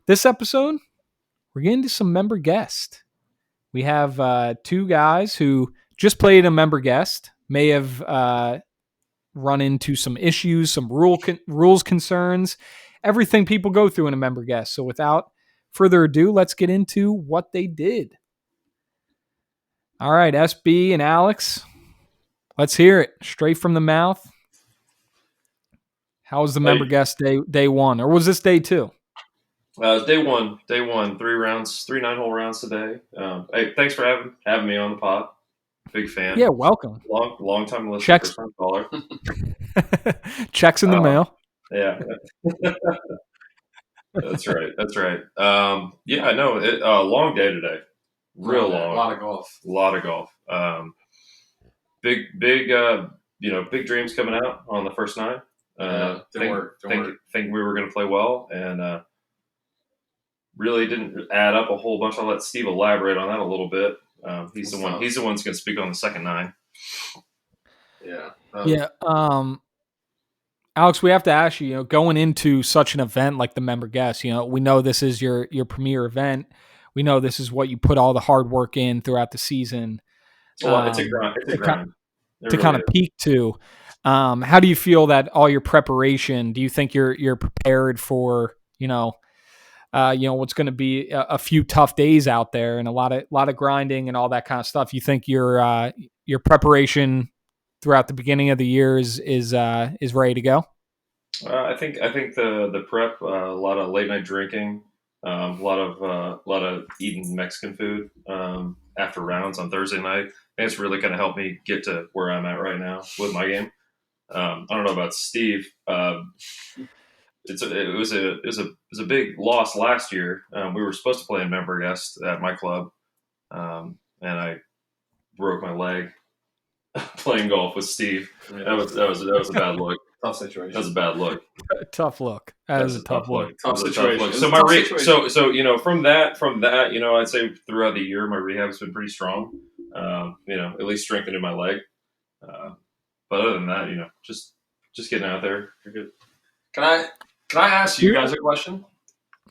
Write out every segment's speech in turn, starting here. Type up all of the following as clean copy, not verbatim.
This episode, we're getting to some member guest. We have two guys who just played a member guest, may have run into some issues, some rules concerns, everything people go through in a member guest. So without further ado, let's get into what they did. All right, SB and Alex, let's hear it straight from the mouth. How was the member guest day one, or was this day two? It's day one. 3 rounds, 3 9-hole rounds today. Hey, thanks for having me on the pod. Big fan. Yeah, welcome. Long time listener, first time caller. Checks in the mail. Yeah. That's right. Yeah, no, long day today. Real long. A lot of golf. Big dreams coming out on the first nine. Think we were going to play well, and really didn't add up a whole bunch. I'll let Steve elaborate on that a little bit. He's the one who's going to speak on the second nine. Yeah. Alex, we have to ask you, going into such an event like the member guest, we know this is your premier event. We know this is what you put all the hard work in throughout the season. Well, it's a grind. To kind of peak to. How do you feel that all your preparation? Do you think you're prepared for what's going to be a few tough days out there and a lot of grinding and all that kind of stuff? You think your preparation throughout the beginning of the year is ready to go? I think the prep, a lot of late night drinking, a lot of eating Mexican food after rounds on Thursday night. I think it's really going to help me get to where I'm at right now with my game. I don't know about Steve. It was a big loss last year. We were supposed to play in member guest at my club, and I broke my leg playing golf with Steve. That was a bad look. Tough situation. That was a bad look. Tough look. That is a tough look. Tough situation. So from that, I'd say throughout the year my rehab's been pretty strong. At least strengthening my leg. But other than that, just getting out there. You're good. Can I ask you guys a question?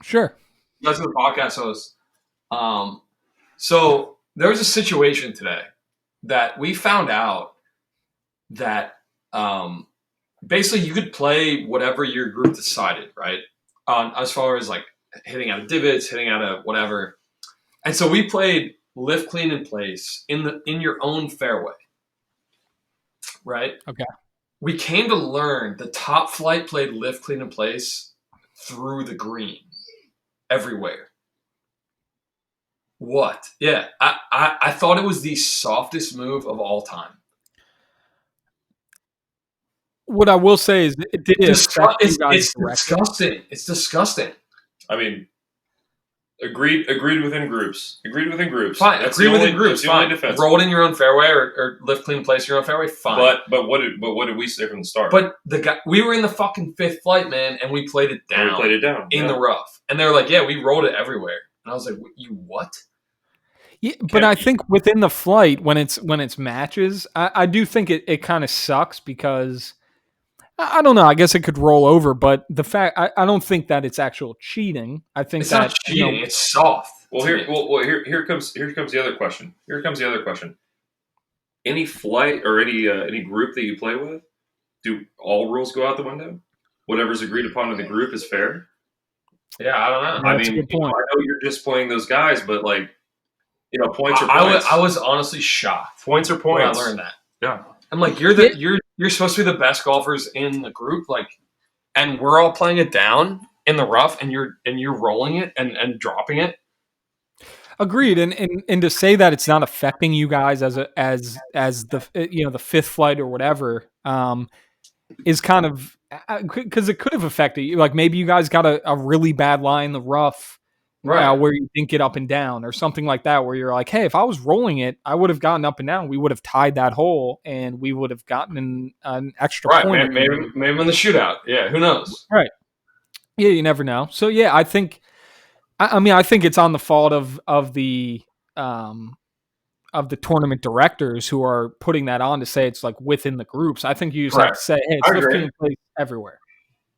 Sure. You guys are the podcast hosts. So there was a situation today that we found out that basically you could play whatever your group decided, right? As far as like hitting out of divots, hitting out of whatever. And so we played lift clean in place in your own fairway. Right? Okay. We came to learn the top flight played lift clean in place through the green everywhere. What? Yeah. I thought it was the softest move of all time. What I will say is it did it's disgusting. It's disgusting. I mean, agreed within groups. Fine. That's agreed within groups. That's the only defense. Roll it in your own fairway or lift clean place in your own fairway. Fine. But what did we say from the start? But we were in the fucking fifth flight, man, and we played it down. In the rough, and they were like, "Yeah, we rolled it everywhere." And I was like, "You what?" Yeah, but I think within the flight, when it's matches, I do think it kind of sucks because I don't know. I guess it could roll over, but the fact I don't think that it's actual cheating. I think it's not cheating. It's soft. Well, here comes the other question. Any flight or any group that you play with, do all rules go out the window? Whatever's agreed upon in the group is fair. Yeah, I don't know. I mean, I know you're just playing those guys, but points are points. I was honestly shocked. Points are points. When I learned that. Yeah. I'm like, you're supposed to be the best golfers in the group, like, and we're all playing it down in the rough, and you're rolling it and dropping it. Agreed, and to say that it's not affecting you guys as the fifth flight or whatever is kind of because it could have affected you. Like maybe you guys got a really bad lie in the rough, right? Where you didn't get up and down or something like that. Where you're like, hey, if I was rolling it, I would have gotten up and down. We would have tied that hole, and we would have gotten an extra point. Maybe in the shootout. Yeah, who knows? Right. Yeah, you never know. So yeah, I think. I mean, I think it's on the fault of the of the tournament directors who are putting that on to say it's like within the groups. I think you just have Correct. to say, hey, it's I lift agree. clean place everywhere.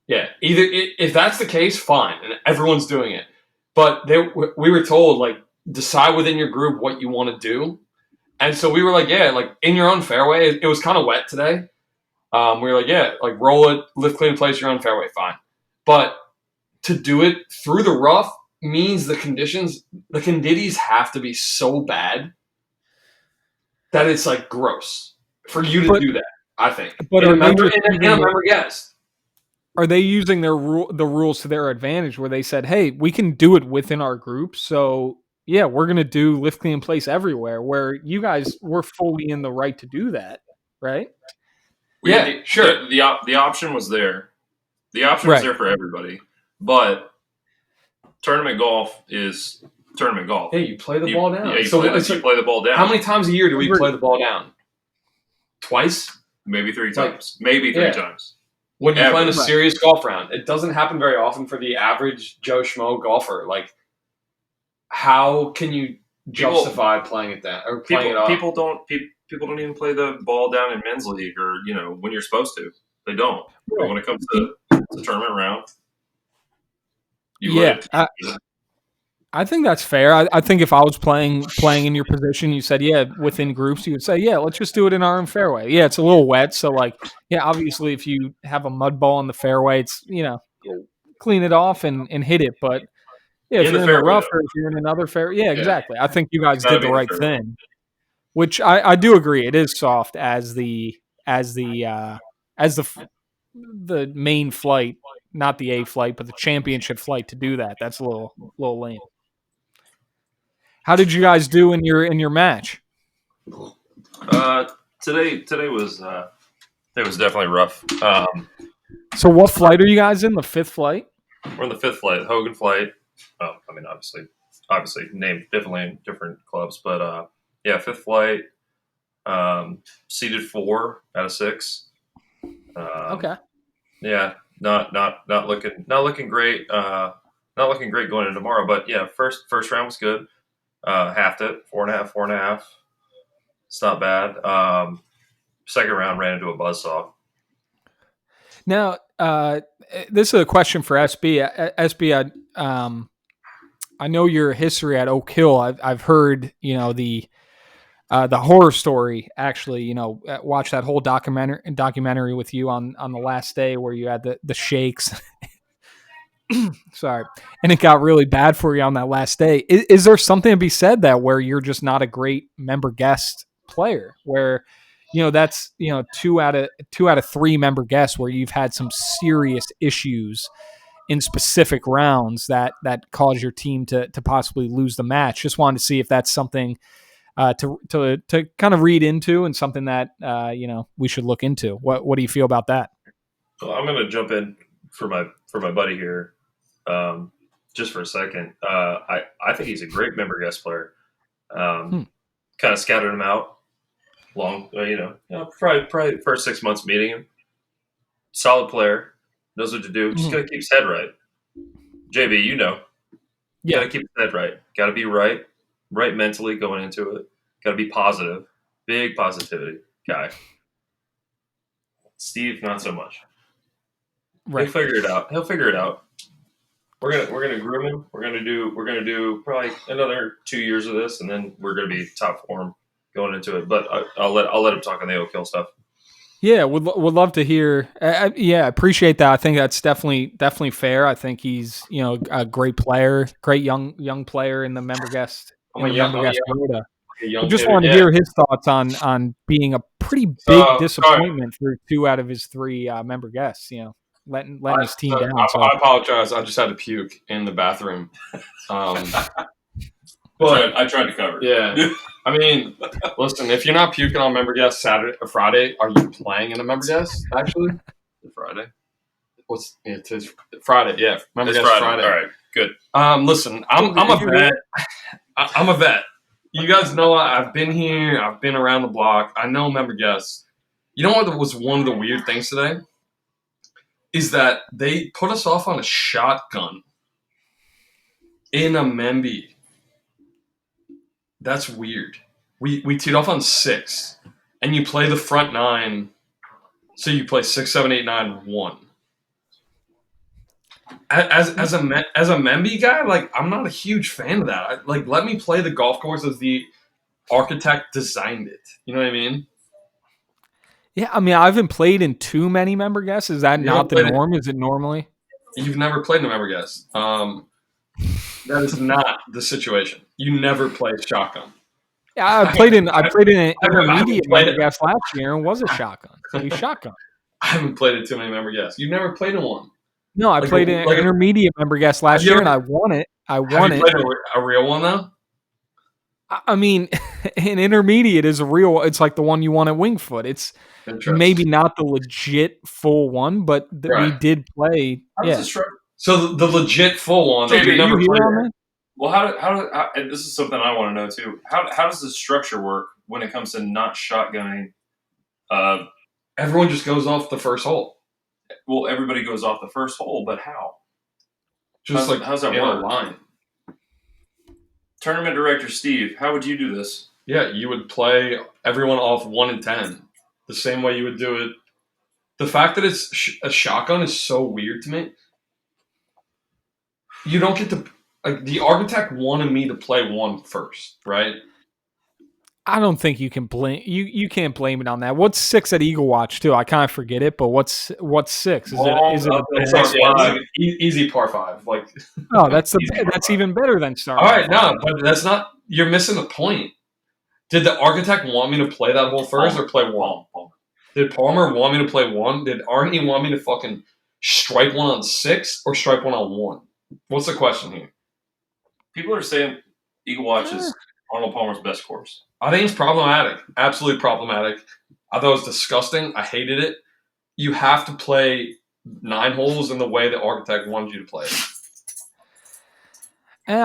Yeah, either if that's the case, fine, and everyone's doing it. But we were told like decide within your group what you want to do, and so we were like, yeah, like in your own fairway. It was kind of wet today. We were like, yeah, like roll it, lift clean place your own fairway, fine. But to do it through the rough means the conditions have to be so bad that it's like gross for you to do that. I think, but in are a they member, just in a member guest. Are they using the rules to their advantage where they said, hey, we can do it within our group, so yeah, we're going to do lift clean place everywhere, where you guys were fully in the right to do that, right? Yeah, sure. The option was there. The option was Right. there for everybody, but tournament golf is tournament golf. Yeah, you play the ball down. Yeah, you play the ball down. How many times a year do we play the ball down? Twice? Maybe 3 times. Maybe 3 times. When you're playing a serious golf round. It doesn't happen very often for the average Joe Schmo golfer. Like, how can you justify playing it down or playing it off? People don't even play the ball down in men's league or when you're supposed to. They don't. But when it comes to the tournament round, I think that's fair. I think if I was playing in your position, you said, yeah, within groups, you would say, yeah, let's just do it in our own fairway. Yeah, it's a little wet. So, like, yeah, obviously, if you have a mud ball in the fairway, it's, clean it off and hit it. But, yeah, if you're in the rough or if you're in another fairway, yeah, exactly. I think you guys did the right thing, which I do agree. It is soft as the main flight, not the A flight, but the championship flight to do that. That's a little lame. How did you guys do in your match? Today was definitely rough. So what flight are you guys in? The 5th flight? We're in the 5th flight, Hogan flight. Oh, I mean, obviously named differently in different clubs, but yeah, 5th flight. Seated 4 out of 6. Okay. Yeah, not looking great. Not looking great going into tomorrow, but yeah, first round was good. Halved it, 4.5. It's not bad. Second round ran into a buzzsaw. Now, this is a question for SB. SB, I know your history at Oak Hill. I've heard, the horror story. Actually, watch that whole documentary with you on the last day where you had the shakes. Sorry. And it got really bad for you on that last day. Is there something to be said that where you're just not a great member guest player where, that's, 2 out of 3 member guests where you've had some serious issues in specific rounds that cause your team to possibly lose the match. Just wanted to see if that's something to kind of read into and something that, we should look into. What do you feel about that? Well, I'm going to jump in for my buddy here. Just for a second, I think he's a great member guest player. Kind of scouted him out long, probably first 6 months meeting him. Solid player, knows what to do. Just gotta keep his head right. JB, gotta keep his head right. Gotta be right mentally going into it. Gotta be positive, big positivity guy. Steve, not so much. Right. He'll figure it out. We're gonna groom him. We're gonna do probably another 2 years of this, and then we're gonna be top form going into it. But I'll let him talk on the Oak Hill stuff. Yeah, would love to hear. Appreciate that. I think that's definitely fair. I think he's a great player, great young player in the member guest. I just wanted to hear his thoughts on being a pretty big disappointment for 2 out of his 3 member guests. Letting his team down. I apologize. I just had to puke in the bathroom. But I tried to cover. Yeah. I mean, listen, if you're not puking on member guest Saturday or Friday, are you playing in a member guest, actually? Friday. It's Friday, yeah. Member guest Friday. All right, good. Listen, I'm a vet. I'm a vet. You guys know I've been here. I've been around the block. I know member guests. You know what was one of the weird things today? Is that they put us off on a shotgun in a Memby. That's weird. we teed off on 6, and you play the front 9. So you play 6, 7, 8, 9, 1. As a Memby guy, like I'm not a huge fan of that. Let me play the golf course as the architect designed it. You know what I mean? Yeah, I mean, I haven't played in too many member guests. Is that You not the haven't played norm? Is it normally? You've never played in a member guest. That is not the situation. You never played shotgun. Yeah, I played in an intermediate played member it. guest last year and was a shotgun. We shotgun. I haven't played in too many member guests. You've never played in one. No, I played in an intermediate member guest last year, and I won it. Have you played a real one though? I mean, an intermediate is a real. It's like the one you won at Wingfoot. It's maybe not the legit full one, but we did play. So the legit full one. JB, you never played. Well, how and this is something I want to know too. How does the structure work when it comes to not shotgunning? Everyone just goes off the first hole. Well, everybody goes off the first hole, but how? How's that work? Line. Tournament director Steve, how would you do this? Yeah, you would play everyone off 1 and 10, the same way you would do it. The fact that it's a shotgun is so weird to me. You don't get to. The architect wanted me to play 1 first, right? I don't think you can blame you can't blame it on that. What's 6 at Eagle Watch too? I kind of forget it, but what's 6? Is it easy par 5? That's even better than starting. All right, no, but that's not. You're missing the point. Did the architect want me to play that hole first or play 1? Did Palmer want me to play 1? Did Arnie want me to fucking stripe 1 on 6 or stripe 1 on 1? What's the question here? People are saying Eagle Watch is Arnold Palmer's best course. I think it's problematic. Absolutely problematic. I thought it was disgusting. I hated it. You have to play 9 holes in the way the architect wanted you to play it. And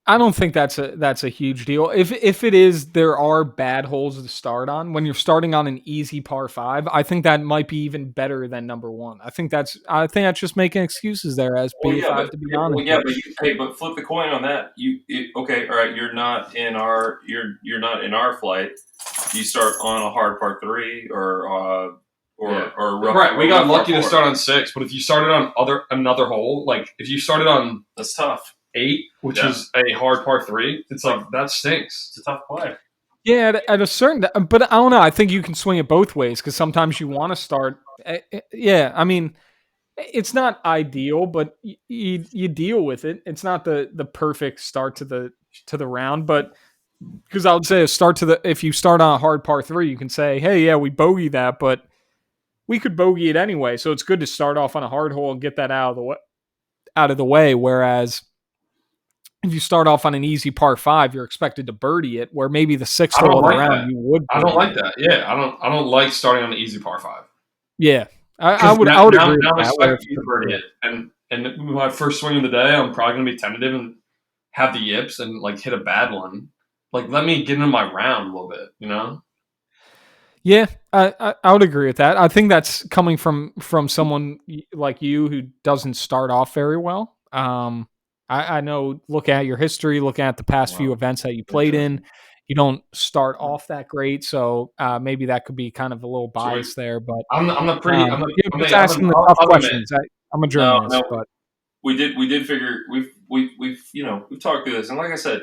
I don't think that's a huge deal. If it is, there are bad holes to start on. When you're starting on an easy par 5, I think that might be even better than number 1. I think that's just making excuses there as B5 to be honest. But flip the coin on that. Okay, all right. You're not in our flight. You start on a hard par 3 or rough. Right, we got lucky to start on 6, but if you started on another hole, like if you started on, that's tough. 8, which is a hard par 3, it's like that stinks. It's a tough play. Yeah, at a certain, but I don't know. I think you can swing it both ways because sometimes you want to start. Yeah, I mean, it's not ideal, but you deal with it. It's not the perfect start to the round, but because I would say if you start on a hard par 3, you can say, hey, yeah, we bogey that, but we could bogey it anyway. So it's good to start off on a hard hole and get that out of the way. Whereas if you start off on an easy par 5, you're expected to birdie it, where maybe the 6th hole of the round you would. I don't like that. Yeah, I don't like starting on an easy par 5. Yeah, I would agree with that. I'm expecting to birdie it, and my first swing of the day, I'm probably going to be tentative and have the yips and like hit a bad one. Like, let me get into my round a little bit, you know? Yeah, I would agree with that. I think that's coming from someone like you who doesn't start off very well. I know, looking at your history, looking at the past few events that you played in, you don't start off that great. So maybe that could be kind of a little bias there. But I'm asking the tough questions. I'm a journalist, but we did figure we've talked through this, and like I said,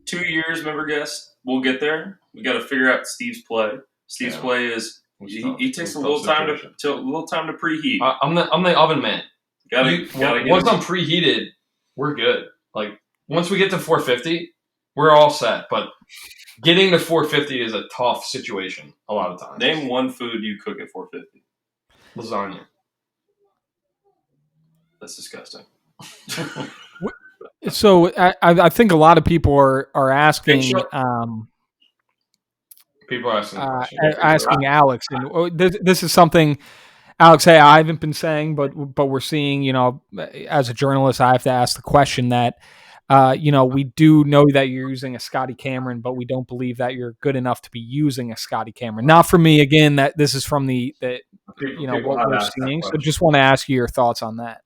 2 years, member guest, we'll get there. We got to figure out Steve's play. Steve's play is he takes a little time to preheat. I'm the oven man. Once I'm preheated, we're good. Like once we get to 450, we're all set. But getting to 450 is a tough situation a lot of times. Name one food you cook at 450. Lasagna. That's disgusting. So I think a lot of people are asking. People are asking Alex, and this is something, Alex. Hey, I haven't been saying, but we're seeing. You know, as a journalist, I have to ask the question that, we do know that you're using a Scotty Cameron, but we don't believe that you're good enough to be using a Scotty Cameron. Not for me. Again, that this is from the what we're seeing. So just want to ask you your thoughts on that.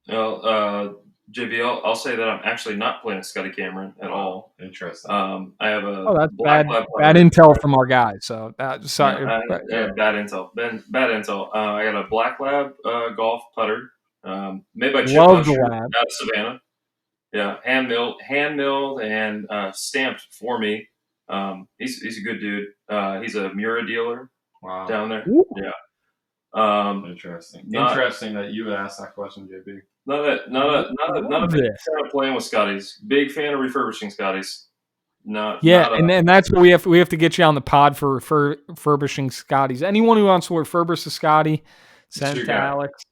Well, JB, I'll say that I'm actually not playing a Scotty Cameron at all. Interesting. I have a Oh, that's black bad. lab Bad putter. intel from our guys. So sorry. Bad intel. Bad intel. I got a black lab golf putter made by Chip Love the Usher lab. out of Savannah. Yeah, hand milled, and stamped for me. He's a good dude. He's a Mura dealer Wow. down there. Ooh. Yeah. Interesting. Not- Interesting that you would ask that question, JB. Not a big This. fan of playing with Scotties. Big fan of refurbishing Scotties. Not and that's what we have to get you on the pod for refurbishing Scotties. Anyone who wants to refurbish a Scotty, send to Alex.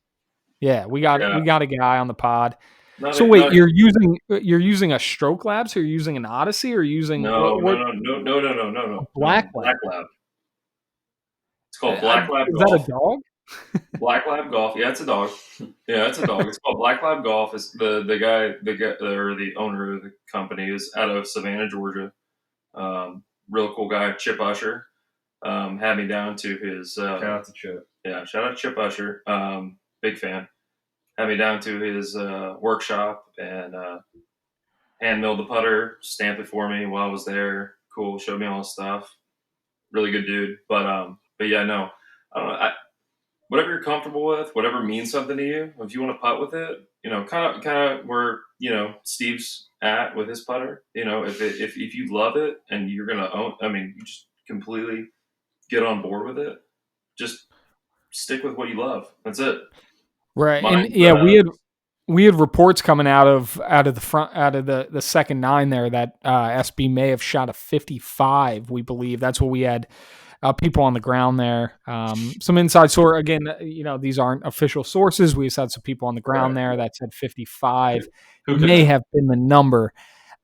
Yeah, we got a guy on the pod. You're using a Stroke Labs, or you're using an Odyssey, or using no. Black Black Lab. It's called Black Lab Is Golf. that a dog? Black Lab Golf. Yeah, it's a dog. Yeah, it's a dog. It's called Black Lab Golf. It's the guy or the owner of the company is out of Savannah, Georgia. Real cool guy, Chip Usher. Had me down to his. Shout out to Chip. Yeah, shout out to Chip Usher. Big fan. Had me down to his workshop and hand milled the putter, stamped it for me while I was there. Cool, showed me all the stuff. Really good dude. But yeah, no. I don't know. Whatever you're comfortable with, whatever means something to you. If you want to putt with it, kind of where Steve's at with his putter. If you love it and you're gonna you just completely get on board with it. Just stick with what you love. That's it. Right, we had reports coming out of the second nine there that SB may have shot a 55. We believe that's what we had. People on the ground there. Some inside source. Again, these aren't official sources. We just had some people on the ground there that said 55 may have been the number.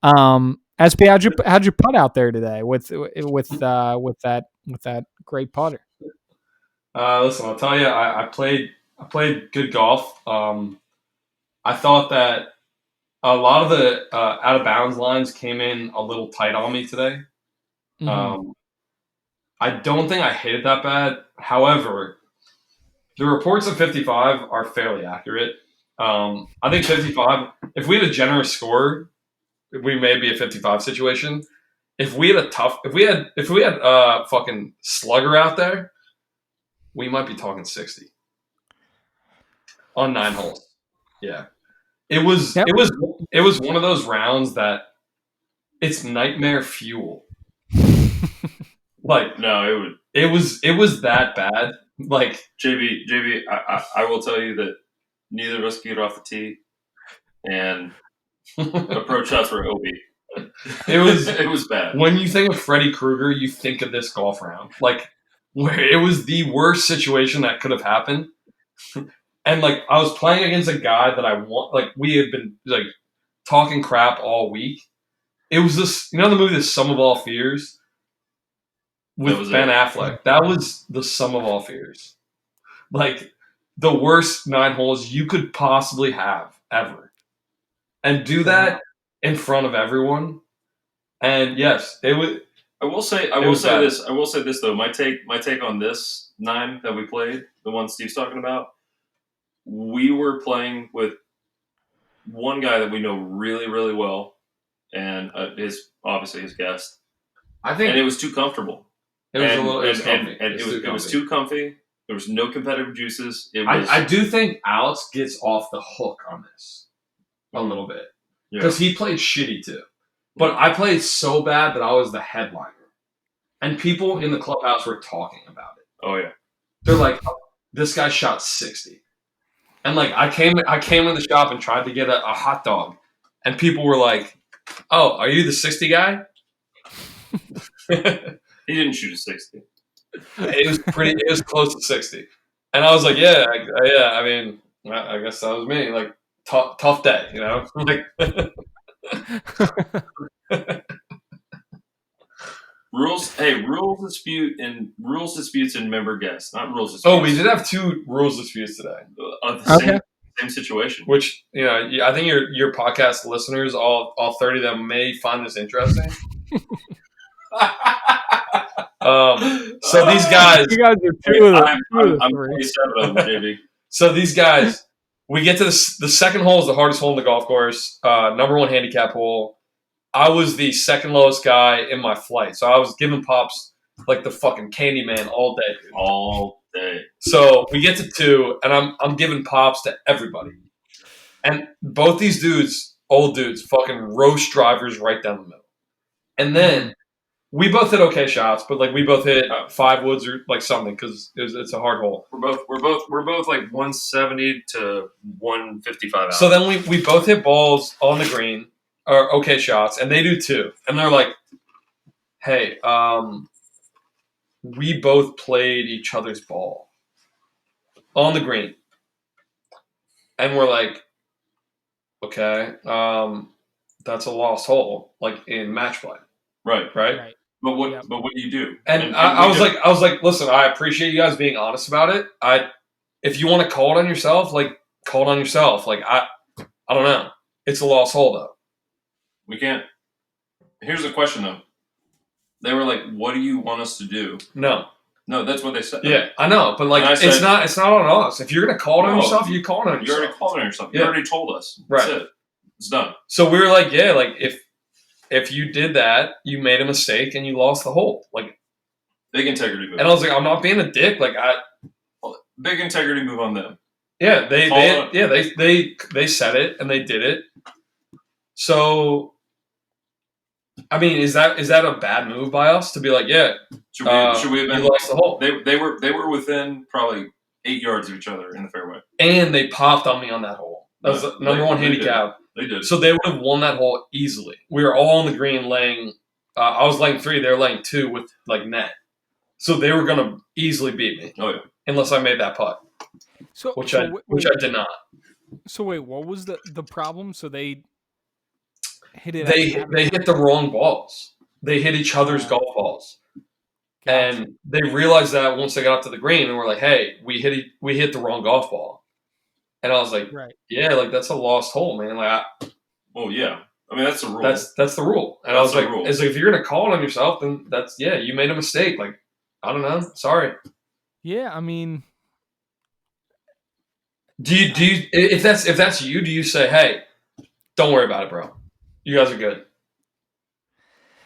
SB, how'd you putt out there today with that great putter? Listen, I'll tell you, I played good golf. I thought that a lot of the out of bounds lines came in a little tight on me today. Mm-hmm. I don't think I hit it that bad. However, the reports of 55 are fairly accurate. I think 55. If we had a generous score, we may be a 55 situation. If we had fucking slugger out there, we might be talking 60 on 9 holes. Yeah, it was one of those rounds that it's nightmare fuel. Like no, it was that bad. Like JB, I will tell you that neither of us could get off the tee, and approach shots were OB. It was bad. When you think of Freddy Krueger, you think of this golf round, like where it was the worst situation that could have happened. And like I was playing against a guy that I want. Like we had been like talking crap all week. It was this, the movie The Sum of All Fears with Ben Affleck. That was the sum of all fears. Like the worst 9 holes you could possibly have ever, and do that in front of everyone. And yes, it was. I will say this though. My take on this 9 that we played, the one Steve's talking about. We were playing with one guy that we know really, really well, and obviously his guest. I think, and it was too comfortable. It was too comfy. There was no competitive juices. I do think Alex gets off the hook on this a little bit because he played shitty too. But I played so bad that I was the headliner, and people in the clubhouse were talking about it. Oh yeah, they're like, oh, "This guy shot 60," and like I came in the shop and tried to get a hot dog, and people were like, "Oh, are you the 60 guy?" He didn't shoot a 60. It was close to 60, and I was like, "Yeah. I mean, I guess that was me. Like tough day, Like rules disputes and member guests, not rules disputes. Oh, we did have 2 rules disputes today. Same situation. Which, I think your podcast listeners, all 30 of them, may find this interesting. So these guys, you guys are 2 of them. I'm 47 of them, JB. So these guys we get to the second hole is the hardest hole in the golf course. Number 1 handicap hole. I was the second lowest guy in my flight, so I was giving pops like the fucking Candyman all day, dude. All day. So we get to 2, and I'm giving pops to everybody, and both these dudes, old dudes, fucking roast drivers right down the middle, and then we both hit okay shots, but like we both hit 5 woods or like something because it's a hard hole. We're both like 170 to 155 out. So then we both hit balls on the green, or okay shots, and they do too. And they're like, "Hey, we both played each other's ball on the green," and we're like, "Okay, that's a lost hole, like in match play, Right. Right. But what do you do? And I was like, listen, I appreciate you guys being honest about it. If you want to call it on yourself, like call it on yourself. Like I don't know. It's a lost hole though. We can't. Here's the question though. They were like, "What do you want us to do?" No, that's what they said. yeah, I know, but like it's not on us. If you're gonna call it on yourself, you call it on yourself. You already called it on yourself. Yeah. You already told us. Right. That's it. It's done. So we were like, yeah, like if you did that, you made a mistake and you lost the hole. Like big integrity move. And I was like, I'm not being a dick. Like big integrity move on them. Yeah, they said it and they did it. So, I mean, is that a bad move by us to be like, yeah? Should we have been? You lost the hole. They were within probably 8 yards of each other in the fairway, and they popped on me on that hole. That was the number 1 handicap. They did. So they would have won that hole easily. We were all on the green laying. I was laying 3. They were laying 2 with like net. So they were gonna easily beat me. Oh yeah. Unless I made that putt. Which I did not. So wait, what was the problem? So they hit it. They hit the wrong balls. They hit each other's golf balls. Gotcha. And they realized that once they got up to the green, and we're like, "Hey, we hit the wrong golf ball." And I was like, right. Yeah, like that's a lost hole, man. Like, yeah. I mean, that's the rule. That's the rule. And I was like, it's like if you're gonna call it on yourself, then you made a mistake. Like, I don't know, sorry. Yeah, I mean, do you if that's you, do you say, hey, don't worry about it, bro. You guys are good.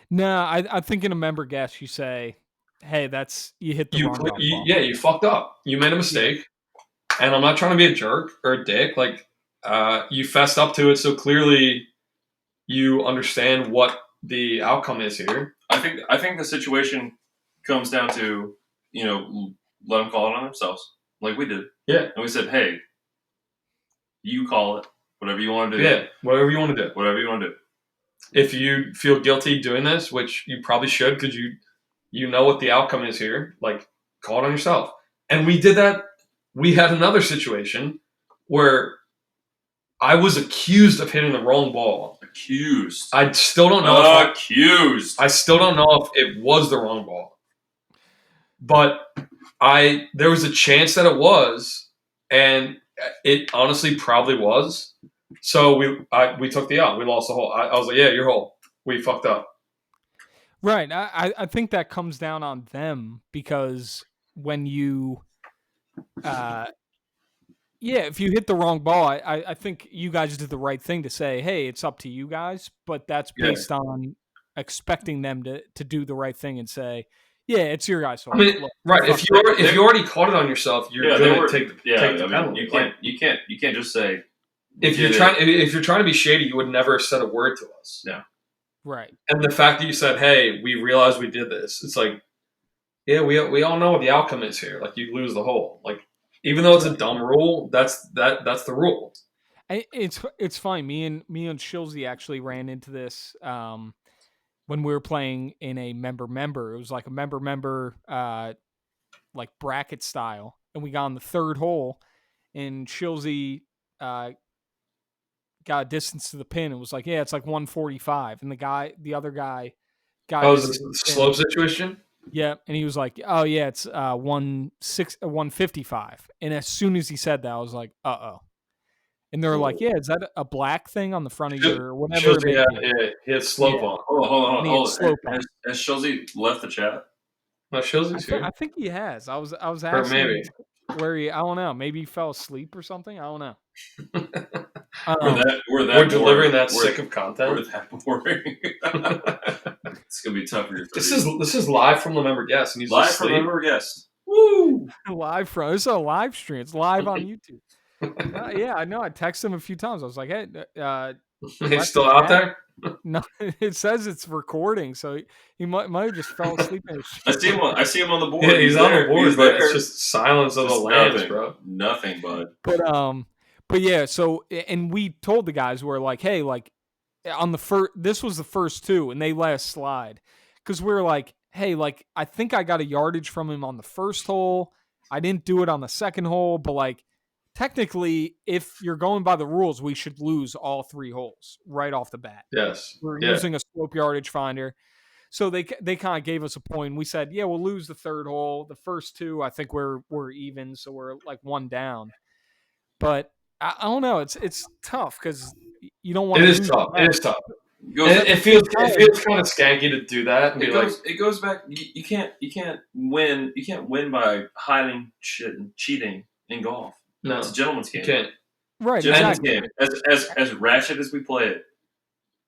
No, I think in a member guest you say, hey, you hit the wrong ball. Yeah, you fucked up. You made a mistake. Yeah. And I'm not trying to be a jerk or a dick. Like, you fessed up to it, so clearly you understand what the outcome is here. I think the situation comes down to, let them call it on themselves, like we did. Yeah. And we said, hey, you call it, whatever you want to do. Yeah, whatever you want to do. Whatever you want to do. If you feel guilty doing this, which you probably should because you know what the outcome is here, like, call it on yourself. And we did that. We had another situation where I was accused of hitting the wrong ball. Accused. I still don't know. Accused. I still don't know if it was the wrong ball. But there was a chance that it was, and it honestly probably was. So we took the out. We lost the hole. I was like, yeah, your hole. We fucked up. Right. I think that comes down on them because when you if you hit the wrong ball, I think you guys did the right thing to say, hey, it's up to you guys, but that's based on expecting them to do the right thing and say, yeah, it's your guys' fault. I mean, right. If you already caught it on yourself, you're going to take the penalty. You can't just say, if you're trying to be shady, you would never have said a word to us. Yeah. Right. And the fact that you said, hey, we realized we did this, it's like, yeah, we all know what the outcome is here. Like, you lose the hole. Like, even though it's a dumb rule, that's the rule. It's fine. Me and Shilsey actually ran into this when we were playing in a member. It was like a member like bracket style, and we got on the third hole, and Shilsey got a distance to the pin. It was like, yeah, it's like 145, and the other guy. Oh, is this a slope situation? Yeah, and he was like, "Oh yeah, it's 155." And as soon as he said that, I was like, "Uh-oh." And they were like, "Yeah, is that a black thing on the front of your whatever?" Yeah, he had slope on. Hold on. Has Shilsey left the chat? No, Shilsey's here. I think he has. I was asking. Or maybe. where he, I don't know, maybe he fell asleep or something. I don't know. We're delivering that sick of content. We're that boring. It's gonna be tough for your. This is live from the member guest, and he's live asleep. from the member guest. Woo! Live from, this is a live stream. It's live on YouTube. Yeah, I know. I texted him a few times. I was like, hey, he's still out there? No, it says it's recording, so he might have just fell asleep in his I see him on the board. Yeah, he's on the board, He's but there. it's just silence of the lambs, bro. Nothing, bud. But yeah, so, and we told the guys, we're like, hey, like, on the first, this was the first two, and they let us slide. Because we were like, hey, like, I think I got a yardage from him on the first hole. I didn't do it on the second hole, but like, technically, if you're going by the rules, we should lose all 3 holes right off the bat. Yes. We're using a slope yardage finder. So they kind of gave us a point. We said, yeah, we'll lose the third hole. The first 2, I think we're even, so we're like 1 down. But I don't know. It's tough because you don't want. It is tough. It is tough. It feels kind of skanky to do that. And it goes back. You can't win. You can't win by hiding shit and cheating in golf. No, it's a gentleman's game. You can't. Right, gentleman's exactly. game. As ratchet as we play it,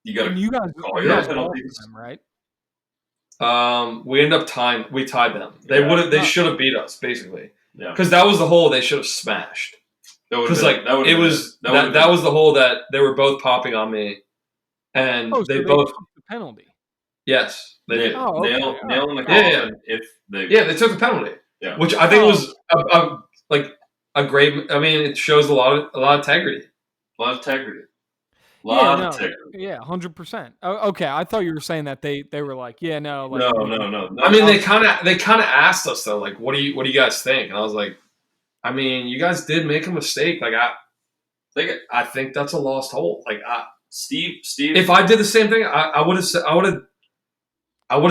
you got to call your penalties, them, right? We end up tying. We tied them. They should have beat us basically. Yeah. Because that was the hole they should have smashed. Because that was the hole that they were both popping on me, and they both took the penalty. Yes, they did. Nail in the coffin. Yeah. If they they took the penalty. Yeah. Which I think was a great. I mean, it shows a lot of integrity. A lot of integrity. Yeah, 100%. Okay, I thought you were saying that they were like, yeah, no, like, no. I mean, they kind of asked us though, like, what do you guys think? And I was like, I mean, you guys did make a mistake. Like, I think that's a lost hole. Like, Steve. If I did the same thing, I would have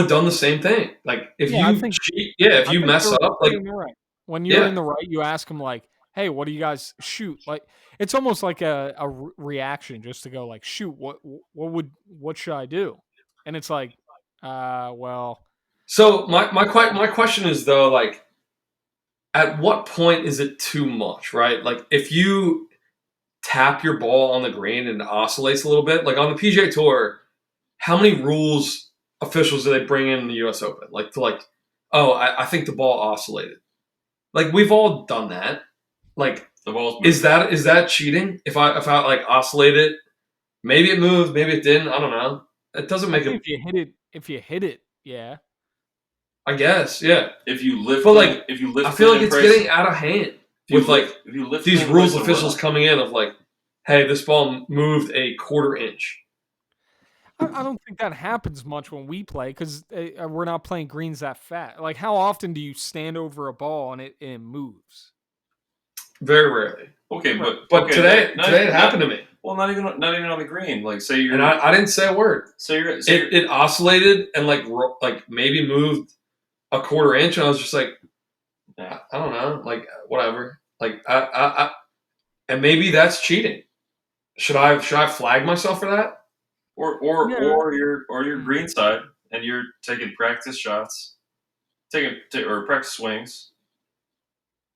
done the same thing. Like, if you cheat, if you mess up, like, when you're in the right, you ask them like, hey, what do you guys shoot? Like, it's almost like a reaction just to go like, shoot, what should I do? And it's like, well. So my question is though, like, at what point is it too much, right? Like, if you tap your ball on the green and it oscillates a little bit, like on the PGA Tour, how many rules officials do they bring in the U.S. Open? Like, I think the ball oscillated. Like, we've all done that. Like, the ball's is that cheating? If I like oscillate it, maybe it moved, maybe it didn't. I don't know. It doesn't make it. If you hit it, yeah. I guess, yeah. If you lift, but like, if you lift, I feel like it's getting out of hand with these rules officials coming in of like, hey, this ball moved a quarter inch. I don't think that happens much when we play because we're not playing greens that fat. Like, how often do you stand over a ball and it moves? Very rarely. Okay, but today it happened to me. Well, not even on the green. Like, say you're, and I didn't say a word. It oscillated and like maybe moved a quarter inch, and I was just like, I don't know, like, whatever. Like, I and maybe that's cheating. Should I flag myself for that? Or your green side, and you're taking practice shots, or practice swings,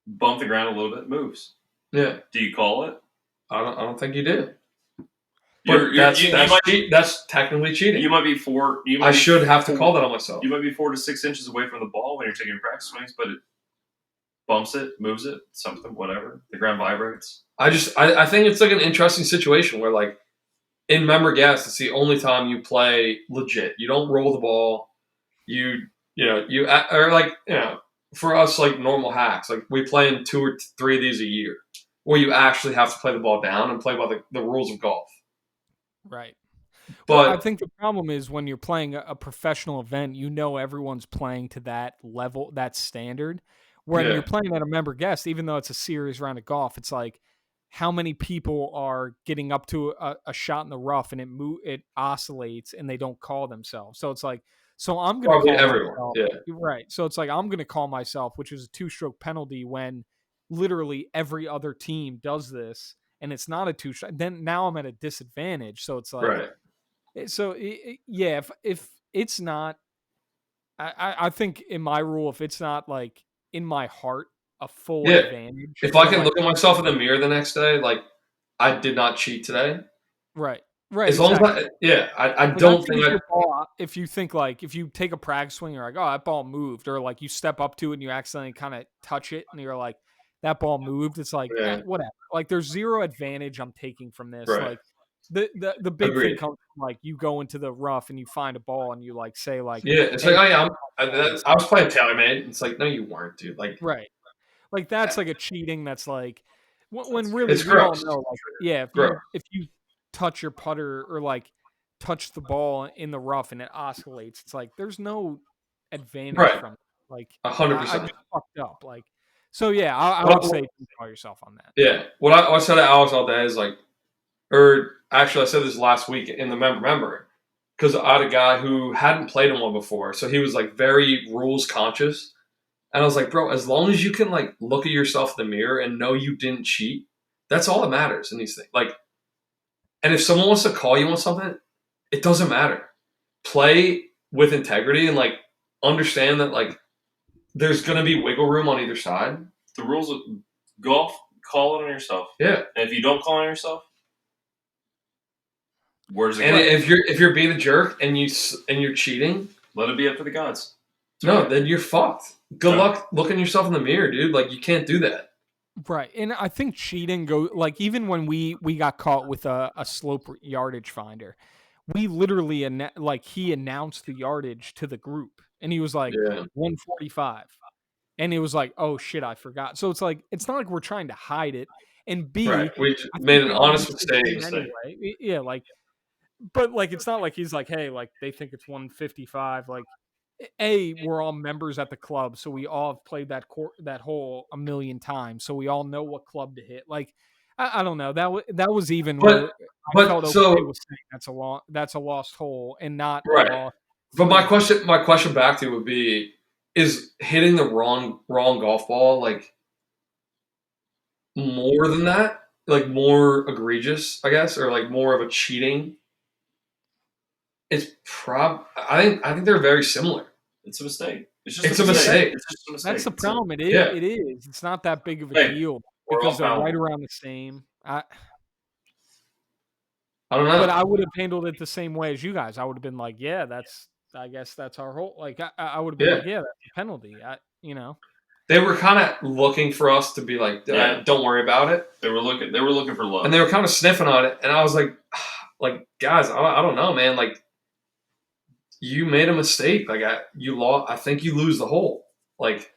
bump the ground a little bit, moves. Yeah. Do you call it? I don't think you do. That's technically cheating. You might be I should have to call that on myself. You might be 4 to 6 inches away from the ball when you're taking practice swings, but it bumps it, moves it, something, whatever. The ground vibrates. I think it's like an interesting situation where, like, in member guest, it's the only time you play legit. You don't roll the ball. For us, like, normal hacks, like, we play in 2 or 3 of these a year, where you actually have to play the ball down and play by the rules of golf. Right. But I think the problem is when you're playing a professional event, everyone's playing to that level, that standard. When you're playing at a member guest, even though it's a serious round of golf, it's like, how many people are getting up to a shot in the rough and it oscillates and they don't call themselves. So it's like, I'm going to call everyone. myself. Yeah. Right. So it's like, I'm going to call myself, which is a 2-stroke penalty when literally every other team does this and it's not a 2-stroke. Then now I'm at a disadvantage. So it's like, right. So if it's not, I think in my rule, if it's not like in my heart a full Yeah. advantage. If I or, can like, look at myself in the mirror the next day, like I did not cheat today. right, As long exactly. as I Like I don't think think if your ball, if you think like if you take a prag swing, you're like, oh, that ball moved, or like you step up to it and you accidentally kind of touch it, and you're like, that ball moved. It's like Yeah. whatever. Like there's zero advantage I'm taking from this. Right. Like the big thing Agreed. comes from like you go into the rough and you find a ball and you like say like, Yeah, it's hey, like, oh yeah, ball is I was playing TaylorMade. It's like, no, you weren't, dude. Like, right. Like that's like a cheating. That's like when really it's we all gross. know. Like yeah, Gross. if you touch your putter or like touch the ball in the rough and it oscillates, it's like there's no advantage Right. from it. Like 100%. I just fucked up. Like so yeah, I would Well, say don't call yourself on that. yeah. What I said to Alex all day is like, or actually, I said this last week in the member because I had a guy who hadn't played in one before, so he was like very rules conscious. And I was like, bro, as long as you can like look at yourself in the mirror and know you didn't cheat, that's all that matters in these things. Like, and if someone wants to call you on something, it doesn't matter. Play with integrity and like understand that like there's gonna be wiggle room on either side. The rules of golf: call it on yourself. Yeah. And if you don't call on yourself, where's it And going? if you're being a jerk and you're cheating, Let it be up to the gods. no, then you're fucked. Good Yeah. luck looking yourself in the mirror, dude. Like you can't do that. Right, and I think cheating go like even when we got caught with a slope yardage finder, we literally like he announced the yardage to the group, and he was like Yeah. 145, and it was like oh shit I forgot. So it's like it's not like we're trying to hide it, and B, Right. We I made think an we all honest made the same mistake. anyway. Yeah, like but like it's not like he's like hey like they think it's 155 like. We're all members at the club, so we all have played that hole a million times, so we all know what club to hit. Like, I don't know that was even where I felt okay So with saying that's a lost hole and not a right. lost. But my green. question back to you would be: is hitting the wrong golf ball like more than that? Like more egregious, I guess, or like more of a cheating? I think they're very similar. It's a mistake. It's just It's a a mistake. mistake. It's just a mistake. That's the That's it. problem. Yeah. It is. It's not that big of a Hey, deal we're all because they're right fallible. around the same. I don't know. But I would have handled it the same way as you guys. I would have been like, yeah, I guess that's our whole. Like I would have been Yeah. like, yeah, that's a penalty. They were kind of looking for us to be like, Yeah. don't worry about it. They were looking for love. And they were kind of sniffing on it. And I was like, guys, I don't know, man. Like, you made a mistake. Like, you lost. I think you lose the hole. Like,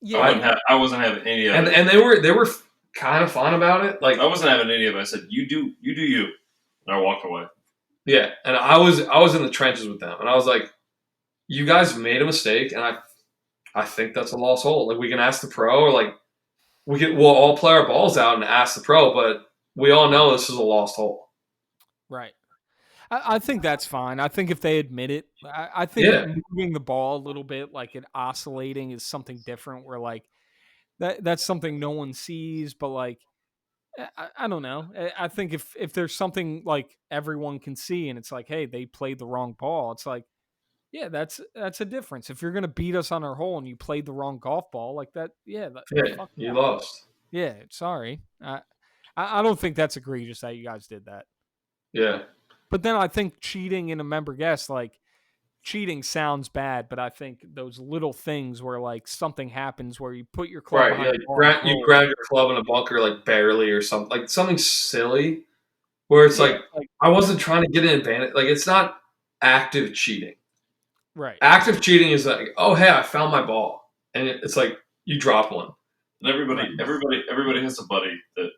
yeah. I wasn't having any of it. and they were kind of fun about it. Like, I wasn't having any of it. I said, you do you. And I walked away. yeah. And I was in the trenches with them. And I was like, you guys made a mistake. And I think that's a lost hole. Like, we can ask the pro, or like, we'll all play our balls out and ask the pro, but we all know this is a lost hole. Right. I think that's fine. I think if they admit it, I think moving the ball a little bit, like it oscillating, is something different. Where like that's something no one sees, but like I don't know. I think if there's something like everyone can see, and it's like, hey, they played the wrong ball. It's like, yeah, that's a difference. If you're gonna beat us on our hole and you played the wrong golf ball, like that, fuck You that. lost. Yeah, sorry. I don't think that's egregious that you guys did that. Yeah. But then I think cheating in a member guest, like cheating sounds bad, but I think those little things where like something happens where you put your club Right. behind Yeah, the ball you grab your club in a bunker like barely or something. Like something silly where it's like, I wasn't trying to get an advantage. Like, it's not active cheating. right. Active cheating is like, oh, hey, I found my ball. And it's like you drop one. And everybody has a buddy that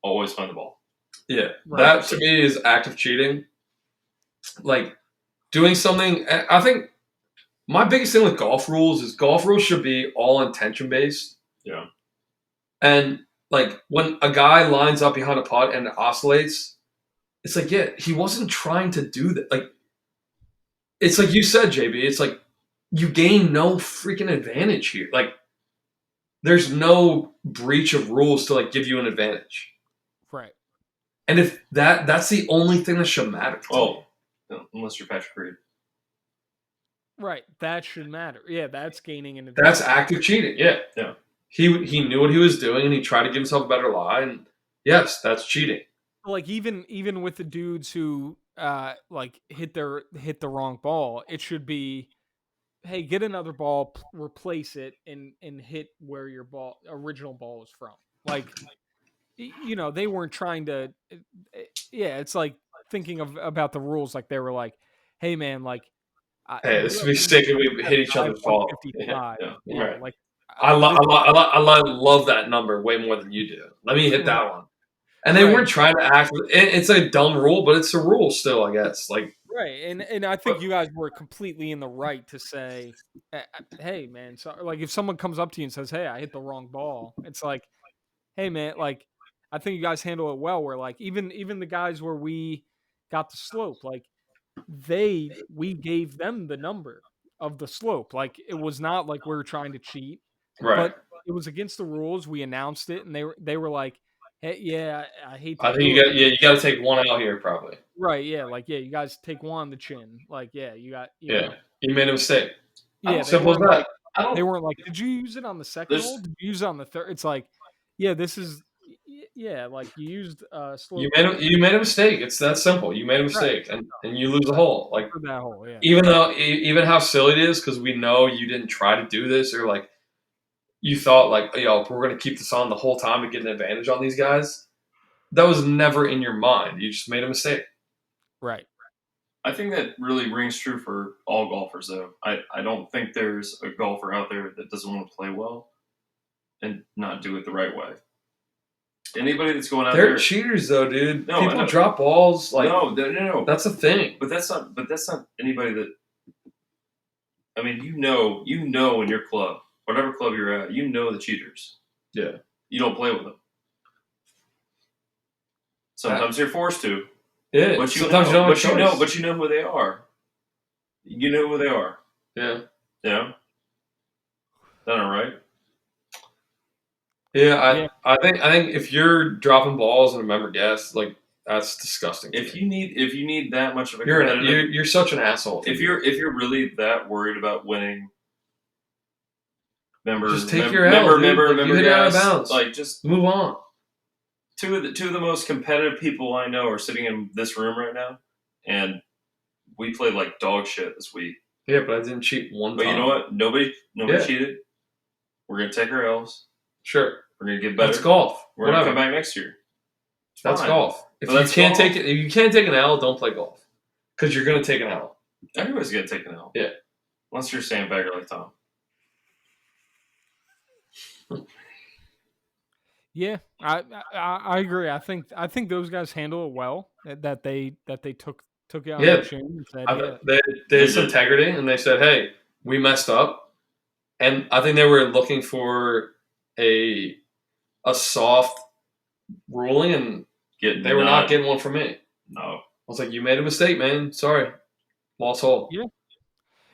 always find the ball. Yeah. Right. That to me is active cheating. Like doing something. I think my biggest thing with golf rules is golf rules should be all intention based. Yeah. And like when a guy lines up behind a putt and it oscillates, it's like, yeah, he wasn't trying to do that. Like, it's like you said, JB, it's like you gain no freaking advantage here. Like, there's no breach of rules to like give you an advantage. Right. And if that's the only thing that should matter. Oh, unless you're Patrick Reed. Right. That should matter. Yeah, that's gaining an That's advantage. active cheating. Yeah. Yeah. he knew what he was doing and he tried to give himself a better lie. And yes, that's cheating. Like even with the dudes who like hit the wrong ball, it should be, hey, get another ball, replace it, and hit where your original ball was from. Like, they weren't trying to. Yeah, it's like thinking about the rules. Like they were like, hey man, like, Hey, this would be sick if we hit each other's ball. Yeah, 155. yeah, right. Like I this, love that number way more than you do. Let me hit that one. And they Right. weren't trying to act. It's a dumb rule, but it's a rule still, I guess. Like, right, and I think you guys were completely in the right to say, hey man, so like if someone comes up to you and says, hey, I hit the wrong ball, it's like, hey man, like I think you guys handle it well. Where like even the guys where we got the slope, like we gave them the number of the slope. Like it was not like we were trying to cheat, right. but it was against the rules. We announced it, and they were like, hey, yeah, I hate to I think do it. you got to take one out here, probably. Right, yeah, like yeah, you guys take one on the chin. Like yeah, you got Yeah, you made a mistake. yeah. They Simple as weren't like that. I don't. they weren't like, did you use it on the second hole? There's Did you use it on the third? It's like, yeah, this is yeah, like you used slope You made a mistake. It's that simple. You made a right mistake, and you lose the hole. Like, for that hole, yeah. even how silly it is, because we know you didn't try to do this, or like you thought like, we're gonna keep this on the whole time to get an advantage on these guys. That was never in your mind. You just made a mistake. Right. I think that really rings true for all golfers, though. I don't think there's a golfer out there that doesn't want to play well and not do it the right way. Anybody that's going out They're there, cheaters, though, dude. No, I People know. drop balls. Like, no. that's a thing. But that's not anybody that. I mean, you know in your club, whatever club you're at, you know the cheaters. Yeah. You don't play with them. Sometimes you're forced to. Yeah. But Sometimes you don't have a choice. But you know who they are. You know who they are. Yeah. Yeah. That all right? Yeah, I think if you're dropping balls and a member guest, like that's disgusting. If you need that much of a you're such an asshole. If you're really that worried about winning, just take your L, dude. You hit it out of bounds. Like just move on. Two of the most competitive people I know are sitting in this room right now, and we played like dog shit this week. Yeah, but I didn't cheat one time. But you know what? Nobody cheated. We're gonna take our L's. Sure. We're gonna get better. That's golf. We're gonna come back next year. That's golf. If you can't take an L, don't play golf. Because you're gonna take an L. Everybody's gonna take an L. Yeah. Unless you're a sandbagger like Tom. Yeah, I agree. I think those guys handle it well. That they took it on the chin and said, they had some integrity, and they said, "Hey, we messed up," and I think they were looking for a soft ruling, and they were not getting one from me. No, I was like, "You made a mistake, man. Sorry, lost hole." Yeah.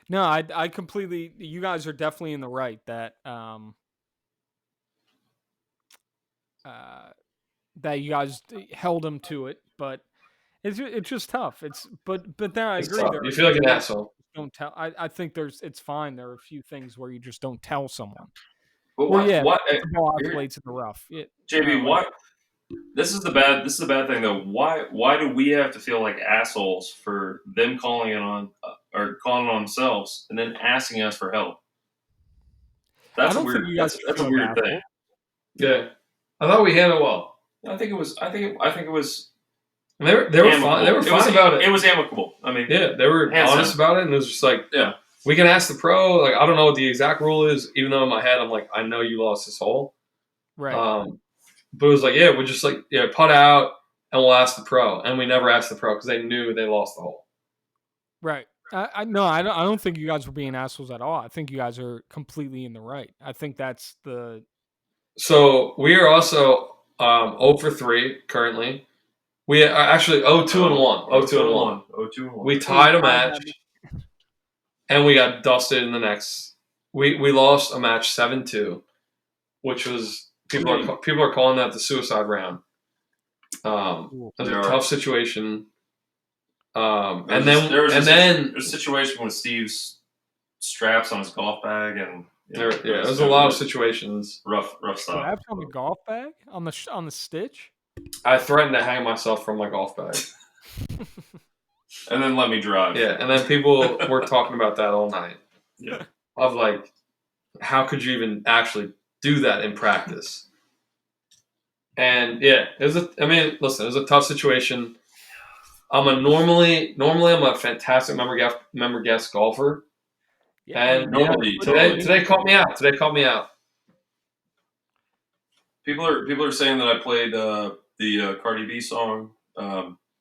No, I completely. You guys are definitely in the right that that you guys held him to it, but it's just tough. But then I agree. You feel like an asshole. Don't tell. I think it's fine. There are a few things where you just don't tell someone. But what the ball oscillates in the rough. JB, what? This is the bad thing though. Why do we have to feel like assholes for them calling it on or calling on themselves and then asking us for help? That's a weird. That's a weird thing. Yeah, I thought we handled well. I think it was. And they were fine. They were fine about it. It was amicable. I mean, yeah, they were honest about it, and it was just like, yeah, we can ask the pro. Like, I don't know what the exact rule is, even though in my head I'm like, I know you lost this hole. Right. But it was like, we're just like, putt out, and we'll ask the pro, and we never asked the pro because they knew they lost the hole. Right. I don't think you guys were being assholes at all. I think you guys are completely in the right. I think that's the. So we are also 0 for 3 currently. We are actually 0-2 and 1. 0-2 and 1. 0-2 and 1. We tied a match, and we got dusted in the next. We lost a match 7-2, which was people are calling that the suicide round. It was a tough situation. There's a situation with Steve's straps on his golf bag, and There's a lot of situations. Rough stuff. Straps on the golf bag on the stitch. I threatened to hang myself from my golf bag. And then let me drive. Yeah, and then people were talking about that all night. Yeah. Of like, how could you even actually do that in practice? And yeah, listen, it was a tough situation. Normally I'm a fantastic member guest golfer. And today caught me out. People are saying that I played the Cardi B song.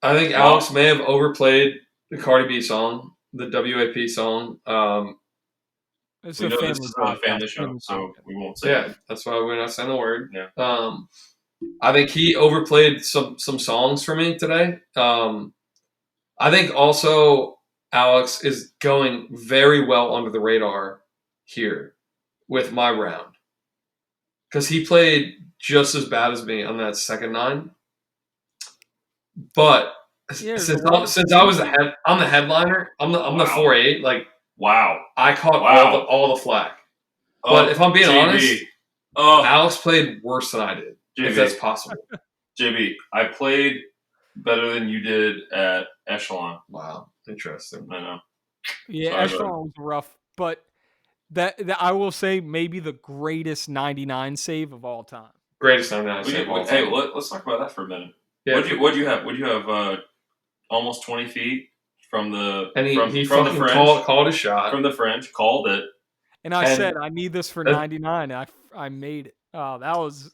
I think Alex may have overplayed the Cardi B song, the WAP song. This is a family show, so we won't say. Yeah, that's why we're not saying the word. Yeah. I think he overplayed some songs for me today. I think also Alex is going very well under the radar here with my round because he played just as bad as me on that second 9. But since I was I'm the headliner. I'm the 4-8. Like wow, I caught all the flack. But if I'm being honest, Alex played worse than I did. JB, if that's possible. JB, I played better than you did at Echelon. Wow, interesting. I know. Yeah, Echelon was rough, but that I will say maybe the greatest 99 save of all time. Greatest 99 save of all time. Hey, let's talk about that for a minute. Yeah. What'd you have? Would you have almost 20 feet from the from the French? Called a shot from the French. Called it. And I said I need this for 99. I made it. Oh, that was.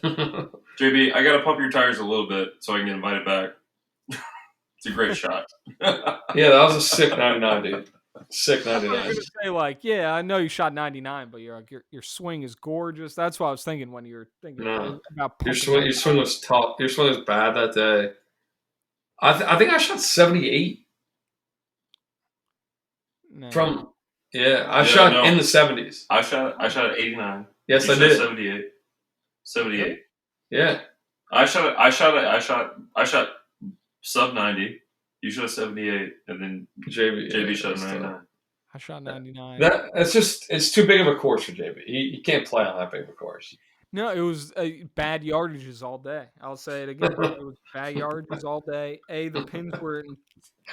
JB, I gotta pump your tires a little bit so I can get invited back. It's a great shot. Yeah, that was a sick 99, dude. Sick 99. I was gonna say like, yeah, I know you shot 99, but your swing is gorgeous. That's what I was thinking when you were thinking about your swing was tough. Your swing was bad that day. I think I shot 78. No. I shot in the 70s. I shot at 89. Yes, I did. 78. 78. Yeah. I shot sub 90. You shot 78, and then JB shot 99. I shot 99. It's too big of a course for JB. He can't play on that big of a course. No, it was bad yardages all day. I'll say it again. It was bad yardages all day. The pins were in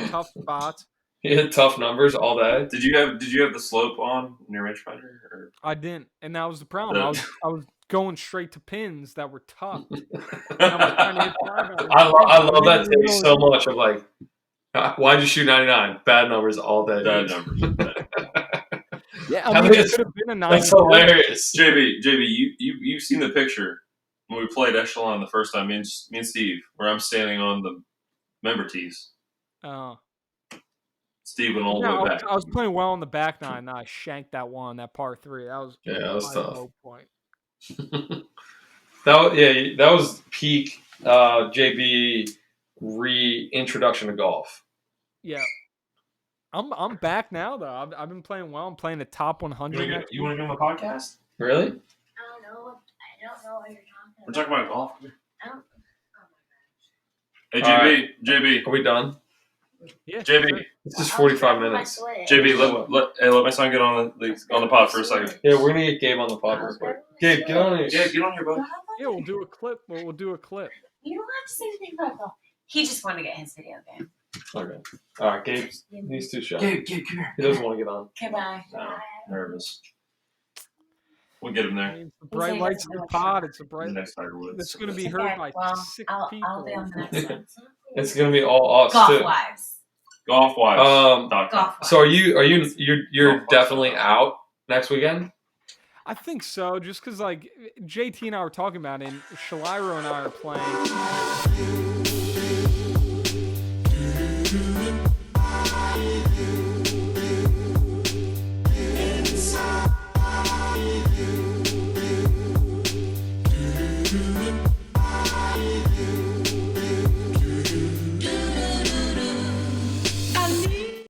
tough spots. He had tough numbers all day. Did you have the slope on in your rangefinder? Or? I didn't, and that was the problem. I was going straight to pins that were tough. I love that take so much. Of like, why'd you shoot 99? Bad numbers all day. Bad numbers. Yeah, I mean, it could have been a 99. That's hilarious. JB, you've seen the picture when we played Echelon the first time. Me and Steve, where I'm standing on the member tees. Oh. Steve went all the way back. I was playing well on the back 9, and I shanked that one, that par 3. That was tough. Low point. that was peak JB reintroduction to golf. Yeah, I'm back now though. I've been playing well. I'm playing the top 100. You want to go on the podcast? Really? I don't know what you're talking about. We're talking about golf. Oh my gosh. Hey JB, are we done? Yeah, JB, sure. It's just 45 minutes. JB, let my son get on the pod for a second. Yeah, we're gonna get Gabe on the pod real quick. Gabe, get on here. Gabe, get on here, bud. Yeah, we'll do a clip. We'll do a clip. You don't have to say anything about golf. He just wanted to get his video game. Okay. All right, Gabe needs 2 shots. Gabe, come here. He doesn't want to get on. Okay, bye. No, nervous. We'll get him there. It's the bright lights of the pod. It's a bright. Next Tiger Woods. It's going to be heard by 6 people. I'll be on the next one. It's gonna be all us Golf too. Wives. Golf Wives. Golf Wives. So you're definitely out next weekend? I think so, just because like JT and I were talking about it, and Shaliro and I are playing. Inside you.